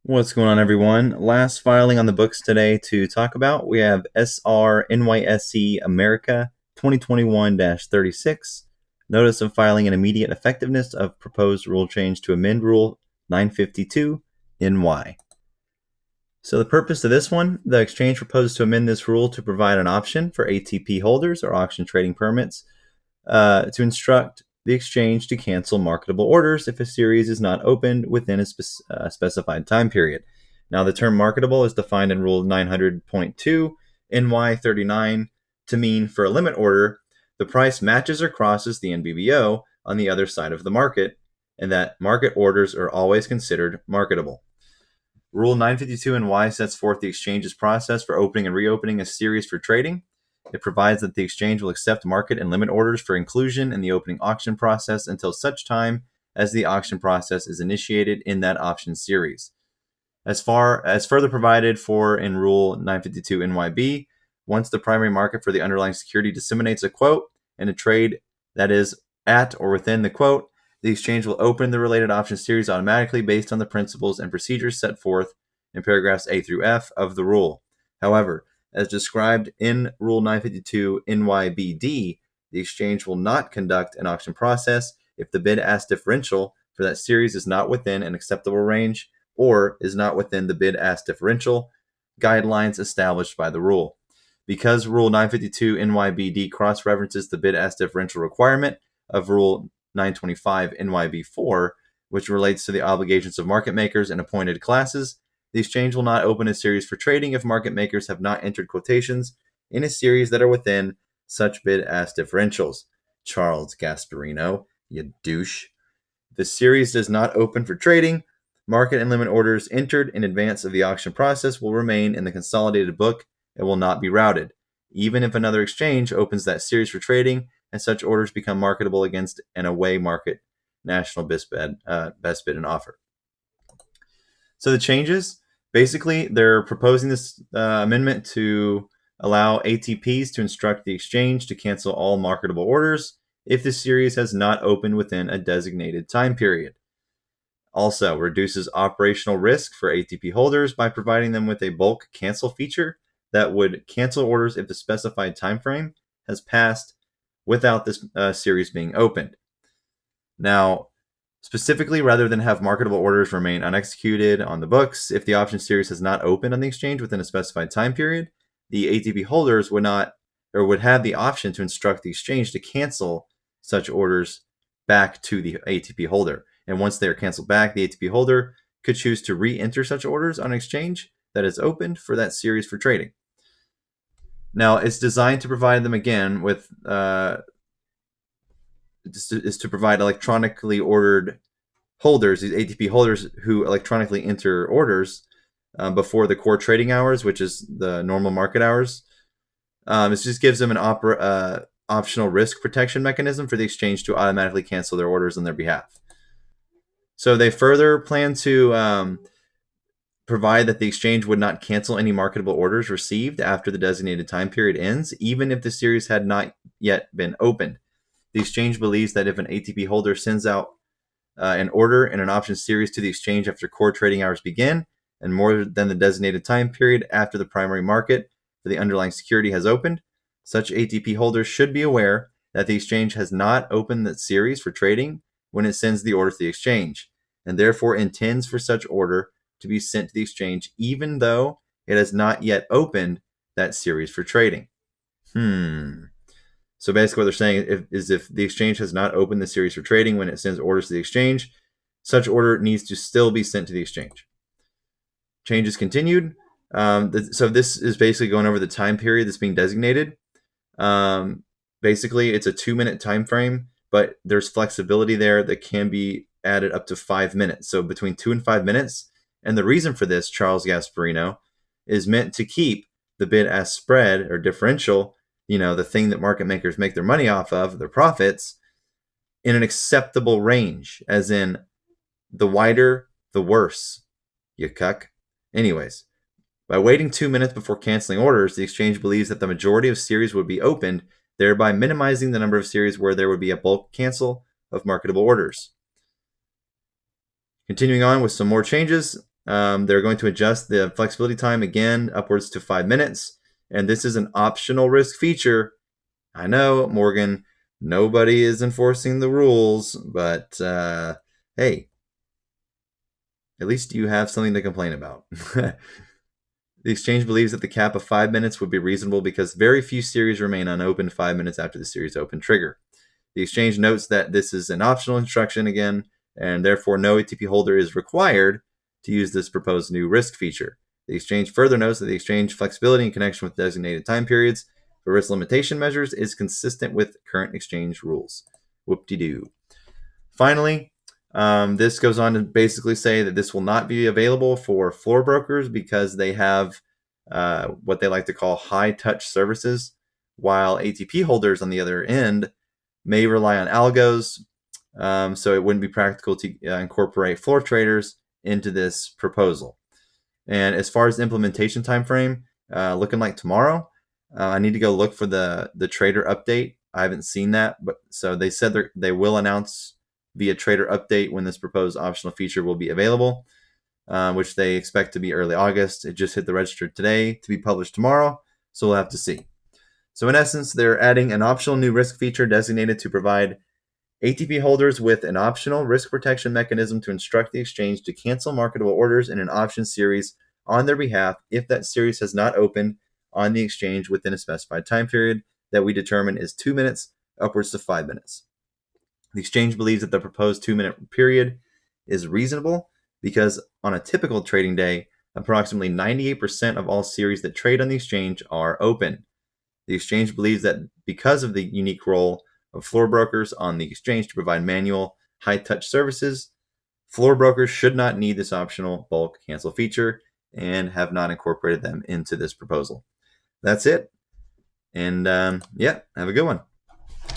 What's going on, everyone? Last filing on the books today to talk about. We have SR-NYSE America 2021-36. Notice of filing and immediate effectiveness of proposed rule change to amend Rule 952-NY. So the purpose of this one, the exchange proposes to amend this rule to provide an option for ATP holders or auction trading permits to instruct the exchange to cancel marketable orders if a series is not opened within a specified time period. Now, the term marketable is defined in Rule 900.2 NY39 to mean for a limit order, the price matches or crosses the NBBO on the other side of the market, and that market orders are always considered marketable. Rule 952-NY sets forth the exchange's process for opening and reopening a series for trading. It provides that the exchange will accept market and limit orders for inclusion in the opening auction process until such time as the auction process is initiated in that option series. As further provided for in Rule 952-NYB, once the primary market for the underlying security disseminates a quote and a trade that is at or within the quote, the exchange will open the related option series automatically based on the principles and procedures set forth in paragraphs A through F of the rule. However, as described in Rule 952-NYBD, the exchange will not conduct an auction process if the bid-ask differential for that series is not within an acceptable range or is not within the bid-ask differential guidelines established by the rule. Because Rule 952-NYBD cross-references the bid-ask differential requirement of Rule 925-NYB4, which relates to the obligations of market makers and appointed classes, the exchange will not open a series for trading if market makers have not entered quotations in a series that are within such bid-ask differentials. Charles Gasparino, you douche. If the series does not open for trading, market and limit orders entered in advance of the auction process will remain in the consolidated book and will not be routed, even if another exchange opens that series for trading and such orders become marketable against an away market national best bid and offer. So the changes, basically, they're proposing this amendment to allow ATPs to instruct the exchange to cancel all marketable orders if the series has not opened within a designated time period. Also, reduces operational risk for ATP holders by providing them with a bulk cancel feature that would cancel orders if the specified time frame has passed without this series being opened. Now, specifically, rather than have marketable orders remain unexecuted on the books, if the option series has not opened on the exchange within a specified time period, the ATP holders would have the option to instruct the exchange to cancel such orders back to the ATP holder. And once they are canceled back, the ATP holder could choose to re-enter such orders on an exchange that is opened for that series for trading. Now, it's designed to provide them again with is to provide electronically ordered holders, these ATP holders who electronically enter orders before the core trading hours, which is the normal market hours. It just gives them an optional risk protection mechanism for the exchange to automatically cancel their orders on their behalf. So they further plan to provide that the exchange would not cancel any marketable orders received after the designated time period ends, even if the series had not yet been opened. The exchange believes that if an ATP holder sends out an order in an option series to the exchange after core trading hours begin and more than the designated time period after the primary market for the underlying security has opened, such ATP holders should be aware that the exchange has not opened that series for trading when it sends the order to the exchange, and therefore intends for such order to be sent to the exchange even though it has not yet opened that series for trading. So basically what they're saying is if the exchange has not opened the series for trading when it sends orders to the exchange, such order needs to still be sent to the exchange. Changes continued. So this is basically going over the time period that's being designated. Basically, it's a 2-minute time frame, but there's flexibility there that can be added up to 5 minutes. So between 2 and 5 minutes. And the reason for this, Charles Gasparino, is meant to keep the bid-ask spread or differential, the thing that market makers make their money off of, their profits, in an acceptable range, as in the wider, the worse, you cuck. Anyways, by waiting 2 minutes before canceling orders, the exchange believes that the majority of series would be opened, thereby minimizing the number of series where there would be a bulk cancel of marketable orders. Continuing on with some more changes, They're going to adjust the flexibility time again upwards to 5 minutes. And this is an optional risk feature. I know, Morgan, nobody is enforcing the rules, but hey, at least you have something to complain about. The exchange believes that the cap of 5 minutes would be reasonable because very few series remain unopened 5 minutes after the series open trigger. The exchange notes that this is an optional instruction again, and therefore no ATP holder is required to use this proposed new risk feature. The exchange further notes that the exchange flexibility in connection with designated time periods for risk limitation measures is consistent with current exchange rules. Whoop-de-doo. Finally, this goes on to basically say that this will not be available for floor brokers because they have what they like to call high-touch services, while ATP holders on the other end may rely on algos, so it wouldn't be practical to incorporate floor traders into this proposal. And as far as the implementation timeframe, looking like tomorrow. I need to go look for the trader update. I haven't seen that, but so they said they will announce via trader update when this proposed optional feature will be available, which they expect to be early August. It just hit the register today to be published tomorrow, so we'll have to see. So in essence, they're adding an optional new risk feature designated to provide ATP holders with an optional risk protection mechanism to instruct the exchange to cancel marketable orders in an option series on their behalf if that series has not opened on the exchange within a specified time period that we determine is 2 minutes upwards to 5 minutes. The exchange believes that the proposed 2-minute period is reasonable because on a typical trading day, approximately 98% of all series that trade on the exchange are open. The exchange believes that because of the unique role of floor brokers on the exchange to provide manual, high-touch services, floor brokers should not need this optional bulk cancel feature and have not incorporated them into this proposal. That's it. And yeah, have a good one.